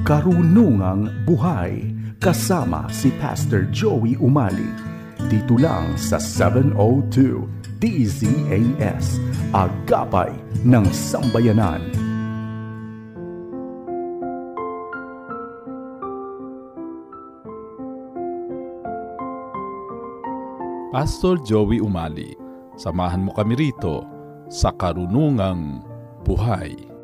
Karunungang Buhay kasama si Pastor Joey Umali. Dito lang sa 702 DZAS, Agapay ng Sambayanan. Pastor Joey Umali, samahan mo kami rito sa Karunungang Buhay.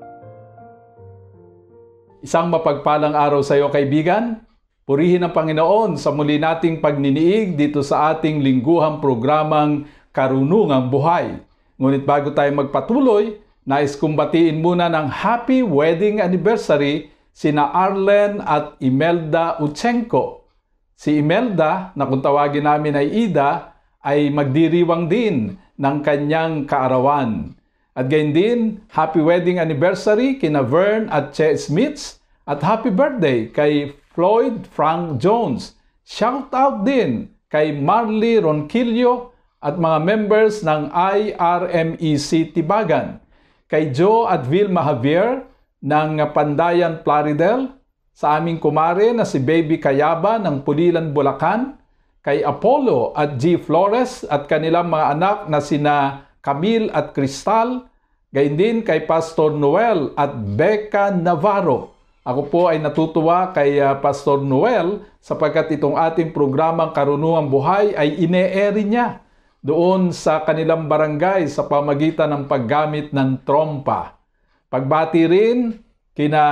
Isang mapagpalang araw sa iyo, kaibigan. Purihin ang Panginoon sa muli nating pagniniig dito sa ating lingguhang programang Karunungang Buhay. Ngunit bago tayo magpatuloy, nais kong batiin muna ng happy wedding anniversary sina Arlen at Imelda Uchenko. Si Imelda, na kung tawagin namin ay Ida, ay magdiriwang din ng kanyang kaarawan. At gayon din, happy wedding anniversary kina Vern at Che Smiths at happy birthday kay Floyd Frank Jones. Shout out din kay Marley Ronquillo at mga members ng IRMEC Tibagan, kay Joe at Vilma Javier ng Pandayan Plaridel, sa aming kumare na si Baby Kayaba ng Pulilan, Bulacan, kay Apollo at G. Flores at kanilang mga anak na sina Camille at Cristal, gayon din kay Pastor Noel at Becca Navarro. Ako po ay natutuwa kay Pastor Noel sapagkat itong ating programang Karunungang Buhay ay ine-airy niya doon sa kanilang barangay sa pamagitan ng paggamit ng trompa. Pagbati rin kina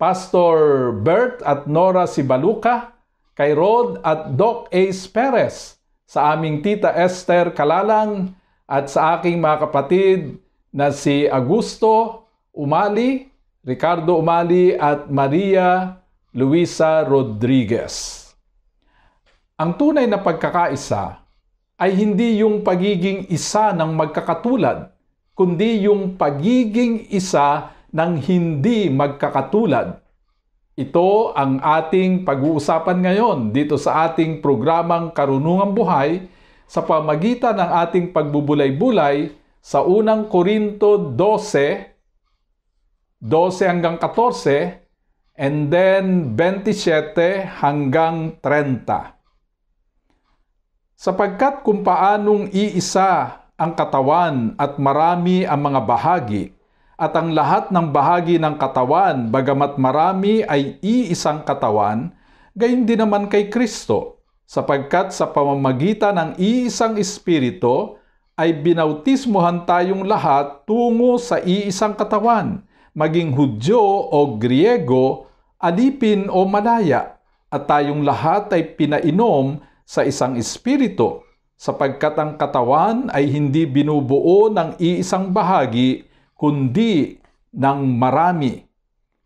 Pastor Bert at Nora Sibaluka, kay Rod at Doc Ace Perez, sa aming Tita Esther Kalalang at sa aking mga kapatid na si Augusto Umali, Ricardo Umali at Maria Luisa Rodriguez. Ang tunay na pagkakaisa ay hindi yung pagiging isa ng magkakatulad, kundi yung pagiging isa ng hindi magkakatulad. Ito ang ating pag-uusapan ngayon dito sa ating programang Karunungang Buhay sa pamagitan ng ating pagbubulay-bulay sa unang Korinto 12 hanggang 14, and then 27 hanggang 30. Sapagkat kung paanong iisa ang katawan at marami ang mga bahagi, at ang lahat ng bahagi ng katawan, bagamat marami ay iisang katawan, gayon din naman kay Kristo, sapagkat sa pamamagitan ng iisang Espiritu ay binautismuhan tayong lahat tungo sa iisang katawan, maging Hudyo o Griego, alipin o Malaya, at tayong lahat ay pinainom sa isang Espiritu, sapagkat ang katawan ay hindi binubuo ng iisang bahagi, kundi ng marami.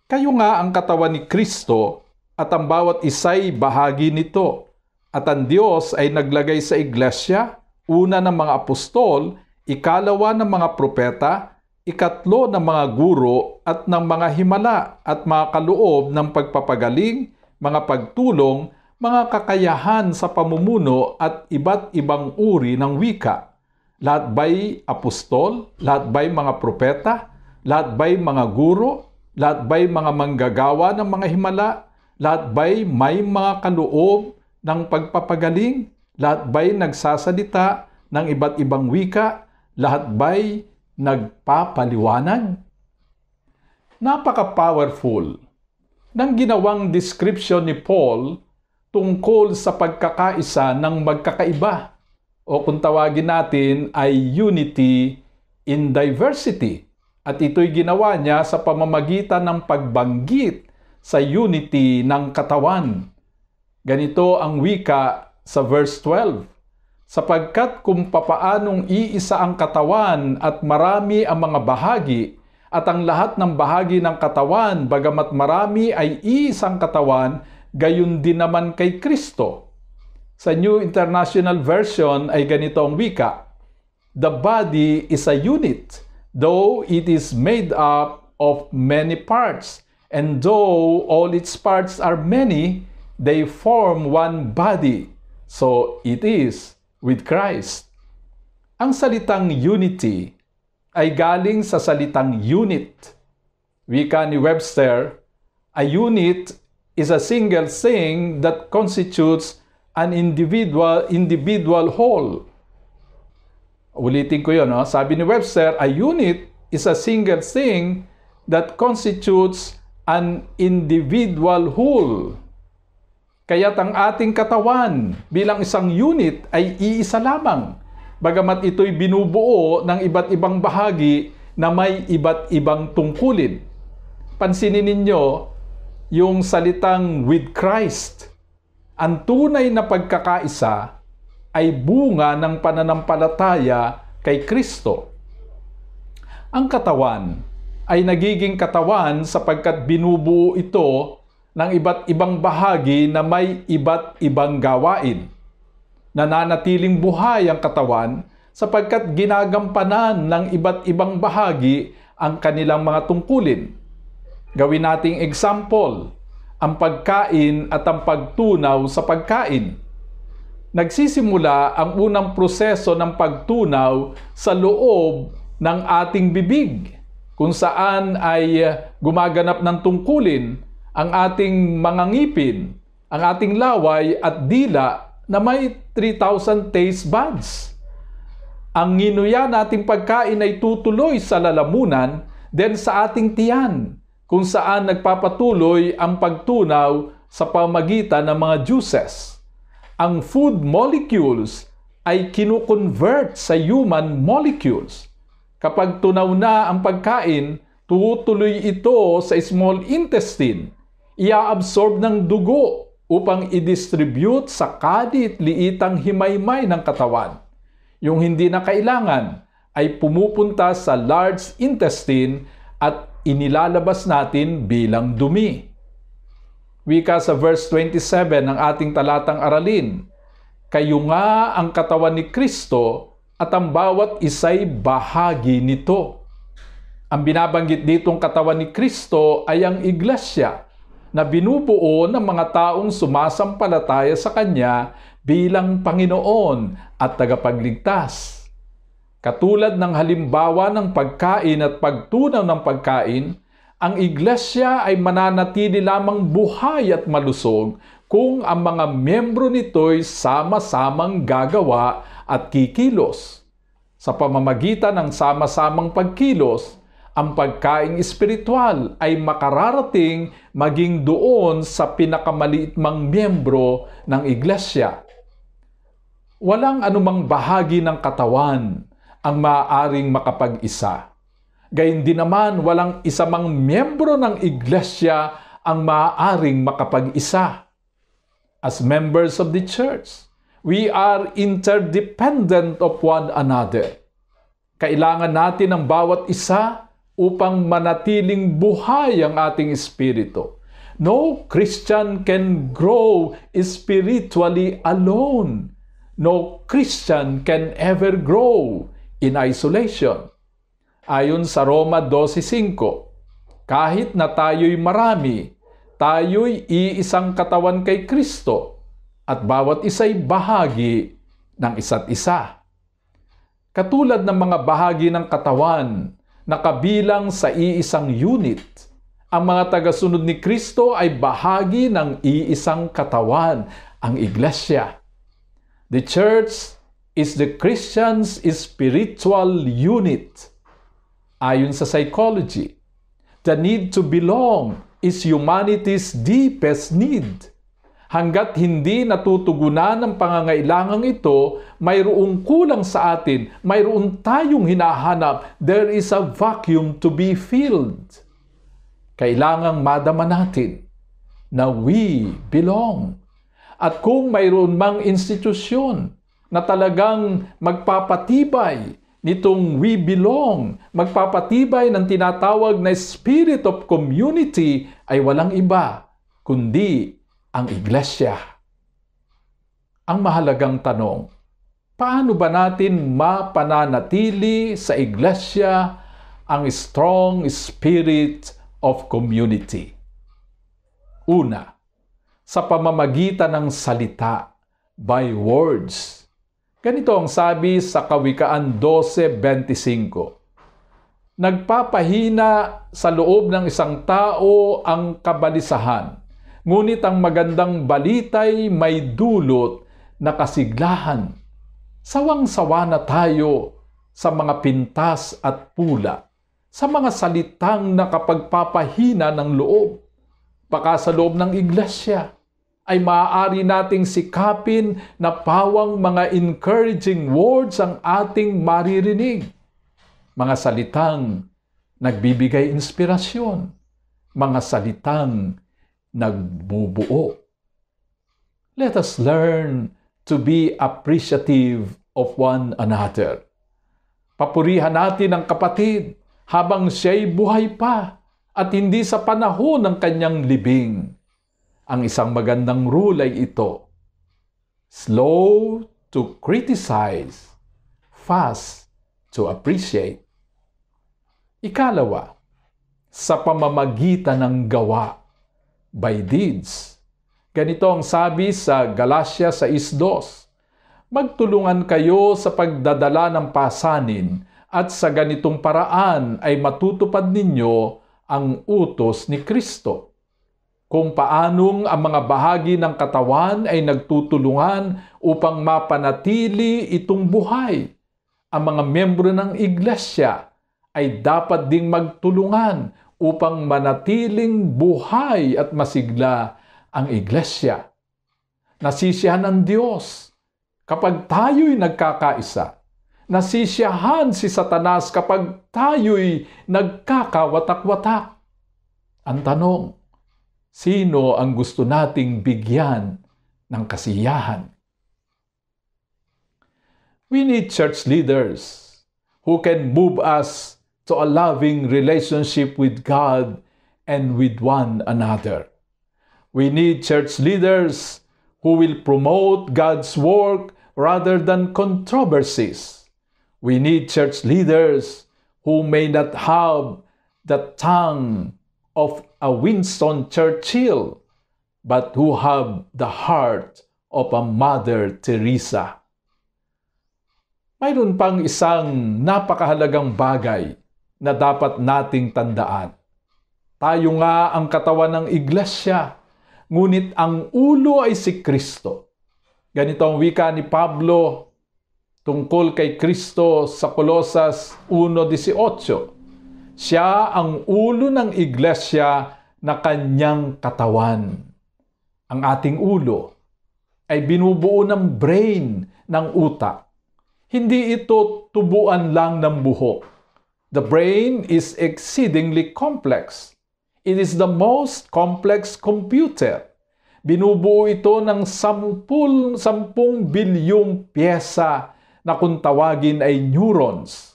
Kayo nga ang katawan ni Kristo at ang bawat isa'y bahagi nito. At ang Diyos ay naglagay sa iglesia, una ng mga apostol, ikalawa ng mga propeta, ikatlo ng mga guro at ng mga himala at mga kaloob ng pagpapagaling, mga pagtulong, mga kakayahan sa pamumuno at iba't ibang uri ng wika. Lahat ba'y apostol? Lahat ba'y mga propeta? Lahat ba'y mga guro? Lahat ba'y mga manggagawa ng mga himala? Lahat ba'y may mga kaloob ng pagpapagaling? Lahat ba'y nagsasalita ng iba't ibang wika? Lahat ba'y nagpapaliwanag? Napaka-powerful ng ginawang description ni Paul tungkol sa pagkakaisa ng magkakaiba, o kung tawagin natin ay unity in diversity. At ito'y ginawa niya sa pamamagitan ng pagbanggit sa unity ng katawan. Ganito ang wika sa verse 12. Sapagkat kung papaanong iisa ang katawan at marami ang mga bahagi, at ang lahat ng bahagi ng katawan, bagamat marami ay iisang katawan, gayon din naman kay Kristo. Sa New International Version ay ganito ang wika: the body is a unit, though it is made up of many parts, and though all its parts are many, they form one body. So it is with Christ. Ang salitang unity ay galing sa salitang unit. Wika ni Webster, A unit is a single thing that constitutes an individual whole. Ulitin ko yun, no? Sabi ni Webster, a unit is a single thing that constitutes an individual whole. Kaya't ang ating katawan bilang isang unit ay iisa lamang, bagamat ito'y binubuo ng iba't ibang bahagi na may iba't ibang tungkulin. Pansinin ninyo yung salitang with Christ. Ang tunay na pagkakaisa ay bunga ng pananampalataya kay Kristo. Ang katawan ay nagiging katawan sapagkat binubuo ito ng iba't ibang bahagi na may iba't ibang gawain. Nananatiling buhay ang katawan sapagkat ginagampanan ng iba't ibang bahagi ang kanilang mga tungkulin. Gawin nating example, ang pagkain at ang pagtunaw sa pagkain. Nagsisimula ang unang proseso ng pagtunaw sa loob ng ating bibig, kung saan ay gumaganap ng tungkulin ang ating mga ngipin, ang ating laway at dila na may 3,000 taste buds. Ang nginuya nating pagkain ay tutuloy sa lalamunan, then sa ating tiyan, kung saan nagpapatuloy ang pagtunaw sa pamagitan ng mga juices. Ang food molecules ay kinukonvert sa human molecules. Kapag tunaw na ang pagkain, tutuloy ito sa small intestine. Iaabsorb ng dugo upang i-distribute sa kalit-liitang himaymay ng katawan. Yung hindi na kailangan ay pumupunta sa large intestine at inilalabas natin bilang dumi. Wika sa verse 27 ng ating talatang aralin, kayo nga ang katawan ni Kristo at ang bawat isa'y bahagi nito. Ang binabanggit ditong katawan ni Kristo ay ang iglesia na binubuo ng mga taong sumasampalataya sa Kanya bilang Panginoon at tagapagligtas. Katulad ng halimbawa ng pagkain at pagtunaw ng pagkain, ang iglesia ay mananatili lamang buhay at malusog kung ang mga miyembro nito'y sama-samang gagawa at kikilos. Sa pamamagitan ng sama-samang pagkilos, ang pagkaing espiritual ay makararating maging doon sa pinakamaliit mang miyembro ng iglesia. Walang anumang bahagi ng katawan ang maaaring makapag-isa. Gayun din naman, walang isa mang miyembro ng iglesia ang maaaring makapag-isa. As members of the church, we are interdependent of one another. Kailangan natin ang bawat isa upang manatiling buhay ang ating espiritu. No Christian can grow spiritually alone. No Christian can ever grow in isolation. Ayon sa Roma 12:5, kahit na tayo'y marami, tayo'y iisang katawan kay Kristo at bawat isa'y bahagi ng isa't isa. Katulad ng mga bahagi ng katawan na kabilang sa iisang unit, ang mga tagasunod ni Kristo ay bahagi ng iisang katawan, ang iglesia. The church is the Christian's spiritual unit. Ayon sa psychology, the need to belong is humanity's deepest need. Hanggat hindi natutugunan ang pangangailangang ito, mayroong kulang sa atin, mayroon tayong hinahanap, there is a vacuum to be filled. Kailangang madama natin na we belong. At kung mayroon mang institusyon na talagang magpapatibay nitong we belong, magpapatibay ng tinatawag na spirit of community, ay walang iba kundi ang iglesia. Ang mahalagang tanong, paano ba natin mapananatili sa iglesia ang strong spirit of community? Una, sa pamamagitan ng salita, by words. Ganito ang sabi sa Kawikaan 12:25. Nagpapahina sa loob ng isang tao ang kabalisahan, ngunit ang magandang balita'y may dulot na kasiglahan. Sawang-sawa na tayo sa mga pintas at pula, sa mga salitang nakapagpapahina ng loob. Baka sa loob ng iglesia ay maaari nating sikapin na pawang mga encouraging words ang ating maririnig. Mga salitang nagbibigay inspirasyon, mga salitang nagbubuo. Let us learn to be appreciative of one another. Papurihan natin ang kapatid habang siya'y buhay pa at hindi sa panahon ng kanyang libing. Ang isang magandang rule ay ito: slow to criticize, fast to appreciate. Ikalawa, sa pamamagitan ng gawa, by deeds. Ganito ang sabi sa Galatia 6:2, magtulungan kayo sa pagdadala ng pasanin at sa ganitong paraan ay matutupad ninyo ang utos ni Kristo. Kung paanong ang mga bahagi ng katawan ay nagtutulungan upang mapanatili itong buhay, ang mga membro ng iglesia ay dapat ding magtulungan upang manatiling buhay at masigla ang iglesia. Nasisiyahan ng Diyos kapag tayo'y nagkakaisa. Nasisiyahan si Satanas kapag tayo'y nagkakawatak-watak. Ang tanong, sino ang gusto nating bigyan ng kasiyahan? We need church leaders who can move us to a loving relationship with God and with one another. We need church leaders who will promote God's work rather than controversies. We need church leaders who may not have the tongue of a Winston Churchill, but who have the heart of a Mother Teresa. Mayroon pang isang napakahalagang bagay na dapat nating tandaan. Tayo nga ang katawan ng iglesia, ngunit ang ulo ay si Kristo. Ganito ang wika ni Pablo tungkol kay Kristo sa Colosas 1:18. Siya ang ulo ng iglesia na kanyang katawan. Ang ating ulo ay binubuo ng brain, ng utak. Hindi ito tubuan lang ng buhok. The brain is exceedingly complex. It is the most complex computer. Binubuo ito ng 10 bilyong pyesa na kung tawagin ay neurons.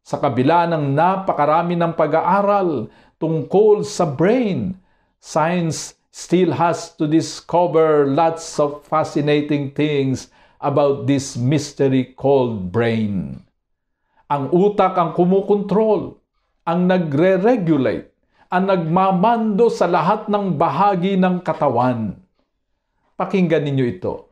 Sa kabila ng napakarami ng pag-aaral tungkol sa brain, science still has to discover lots of fascinating things about this mystery called brain. Ang utak ang kumukontrol, ang nagre-regulate, ang nagmamando sa lahat ng bahagi ng katawan. Pakinggan ninyo ito.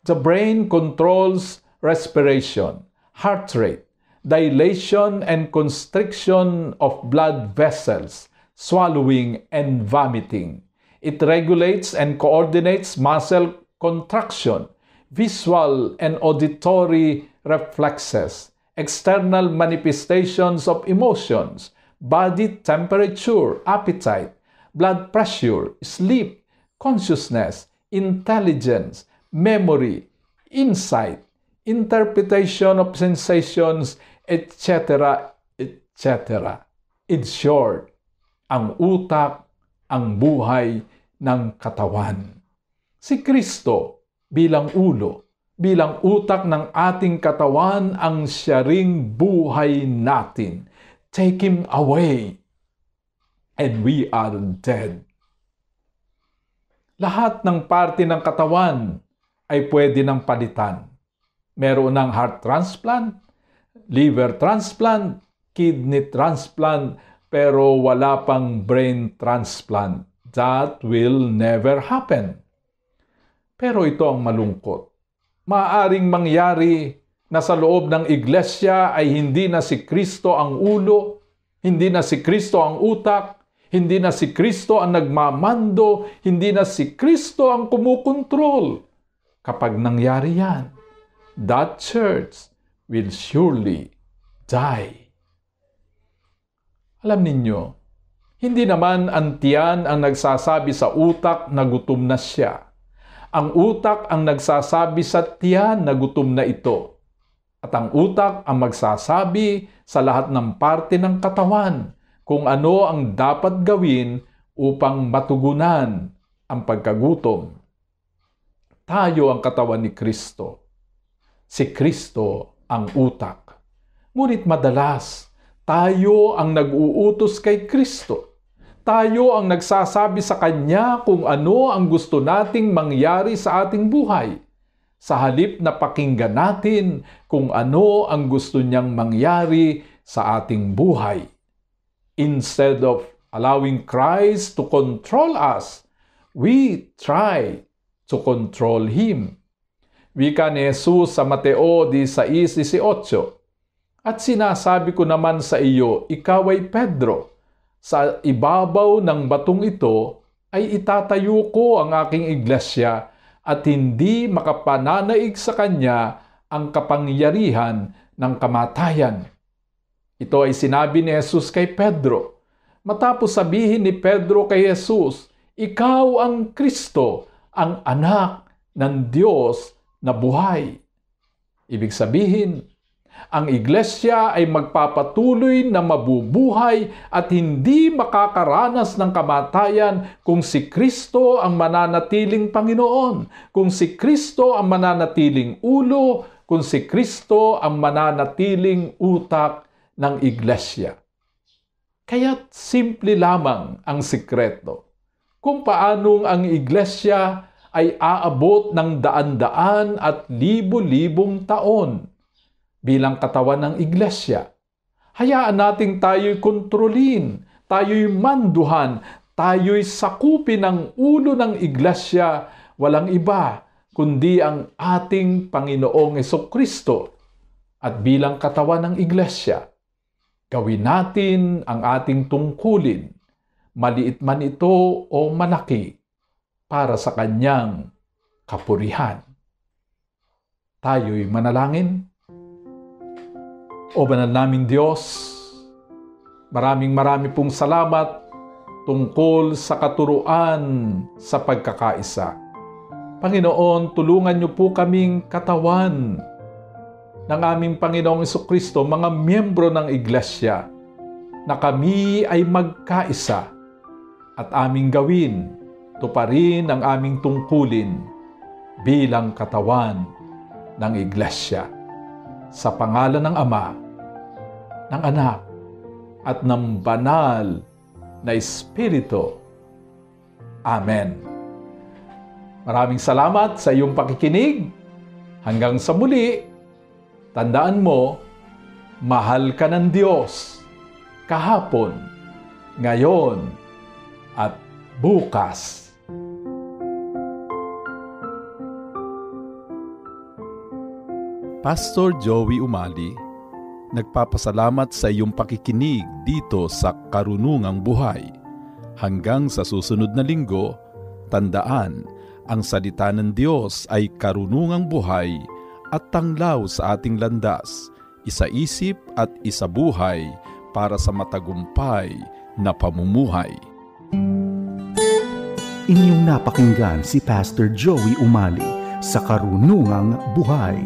The brain controls respiration, heart rate, dilation and constriction of blood vessels, swallowing and vomiting. It regulates and coordinates muscle contraction, visual and auditory reflexes, external manifestations of emotions, body temperature, appetite, blood pressure, sleep, consciousness, intelligence, memory, insight, interpretation of sensations, etc., etc. In short, ang utak ang buhay ng katawan. Si Kristo bilang ulo, bilang utak ng ating katawan ang siya ring buhay natin. Take Him away, and we are dead. Lahat ng parte ng katawan ay pwede nang palitan. Meron ng heart transplant, liver transplant, kidney transplant, pero wala pang brain transplant. That will never happen. Pero ito ang malungkot. Maaaring mangyari na sa loob ng iglesia ay hindi na si Kristo ang ulo, Hindi na si Kristo ang utak, hindi na si Kristo ang nagmamando, hindi na si Kristo ang kumukontrol. Kapag nangyari yan, that church will surely die. Alam ninyo, hindi naman ang tiyan ang nagsasabi sa utak na gutom na siya. Ang utak ang nagsasabi sa tiyan na gutom na ito. At ang utak ang magsasabi sa lahat ng parte ng katawan kung ano ang dapat gawin upang matugunan ang pagkagutom. Tayo ang katawan ni Kristo. Si Kristo ang utak. Ngunit madalas, tayo ang nag-uutos kay Kristo. Tayo ang nagsasabi sa Kanya kung ano ang gusto nating mangyari sa ating buhay. Sa halip na pakinggan natin kung ano ang gusto niyang mangyari sa ating buhay. Instead of allowing Christ to control us, we try to control Him. Wika ni Jesus sa Mateo 16:18, "At sinasabi ko naman sa iyo, ikaw ay Pedro. Sa ibabaw ng batong ito ay itatayo ko ang aking iglesia, at hindi makapananaig sa kanya ang kapangyarihan ng kamatayan." Ito ay sinabi ni Jesus kay Pedro. Matapos sabihin ni Pedro kay Jesus, "Ikaw ang Kristo, ang anak ng Diyos na buhay." Ibig sabihin, ang iglesia ay magpapatuloy na mabubuhay at hindi makakaranas ng kamatayan kung si Kristo ang mananatiling Panginoon, kung si Kristo ang mananatiling ulo, kung si Kristo ang mananatiling utak ng iglesia. Kaya't simple lamang ang sikreto kung paanong ang iglesia ay aabot ng daan-daan at libo-libong taon. Bilang katawan ng iglesia, hayaan nating tayo'y kontrolin, tayo'y manduhan, tayo'y sakupin ang ulo ng iglesia, walang iba kundi ang ating Panginoong Jesucristo. At bilang katawan ng iglesia, gawin natin ang ating tungkulin, maliit man ito o malaki, para sa Kanyang kapurihan. Tayo'y manalangin. O banal naming Diyos, maraming pong salamat tungkol sa katuruan sa pagkakaisa. Panginoon, tulungan niyo po kaming katawan ng aming Panginoong Jesucristo, mga miyembro ng iglesia, na kami ay magkaisa at aming gawin, tuparin ang aming tungkulin bilang katawan ng iglesia. Sa pangalan ng Ama, ng Anak, at ng Banal na Espiritu. Amen. Maraming salamat sa iyong pakikinig. Hanggang sa muli, tandaan mo, mahal ka ng Diyos kahapon, ngayon, at bukas. Pastor Joey Umali, nagpapasalamat sa iyong pakikinig dito sa Karunungang Buhay. Hanggang sa susunod na linggo, tandaan, ang salita ng Diyos ay karunungang buhay at tanglaw sa ating landas, isa-isip at isa-buhay para sa matagumpay na pamumuhay. Inyong napakinggan si Pastor Joey Umali sa Karunungang Buhay.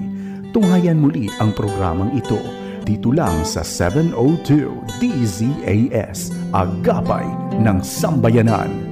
Tunghayan muli ang programang ito dito lang sa 702 DZAS, Agapay ng Sambayanan.